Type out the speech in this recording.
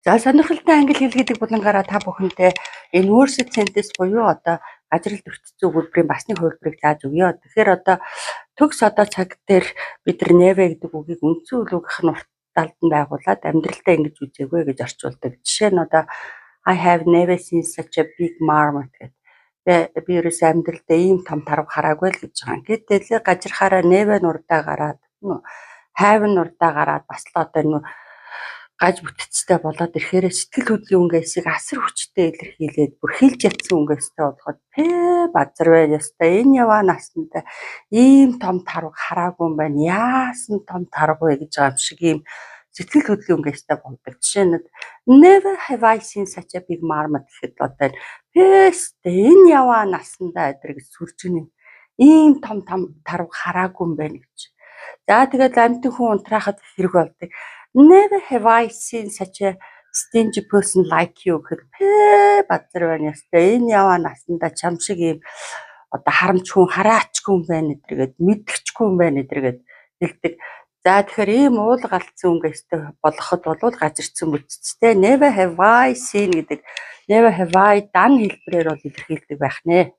За сонирхолтой англи хэл гэдэг булангаараа та бүхэндээ энэ worst sentence буюу одоо ажрал төртцөө өгүүлбэрийн басны хувилбарыг зааж өгье. Тэгэхээр одоо төгс одоо цаг дээр бид нар never гэдэг үгийг үндсэн үйл үгийнх нь урталд нь байгуулад амьдралдаа ингэж үзээгүй гэж орчуулдаг. Жишээ нь одоо I have never seen such a big marmot гэдэг. Би ерөөсөө амьдралдаа ийм том тарав хараагүй л гэж байгаа. Гэтэл гажирхаараа never нурдаа гараад have нурдаа гараад бас л одоо нэг гаж бүтцтэй болоод ирэхээр сэтгэл хөдлөлийн өнгөөсийг асар хүчтэй илэрхийлээд бүр хилж ятсан өнгөөстэй болоход базар байна ёстой энэ яваа настай ийм том тарга хараагүй юм байна яасан том тарга вэ гэж байгаа юм шиг ийм сэтгэл хөдлөлийн өнгөөстэй болдог. Жишээ нь never have I seen such a big marmot гэхэд одоо энэ яваа настай гэж сүрж гинэ ийм том тарга хараагүй юм байна гэж. За тэгээд амтэн хүн унтраахад хэрэг болдог. Never have I seen such a stingy person like you гэхэд базар байна ястай энэ яваа насандаа чам шиг ийм одоо харамчгүй хараачгүй юм байна гэдэргээд мэдгчгүй юм байна гэдэргээд хэлдэг. За тэгэхээр ийм уул галцсан өнгөстэй болоход бол гажирцсан бүтцтэй never have I seen гэдэг never have I done хэлбэрээр бол илэрхийлдэг байх нэ.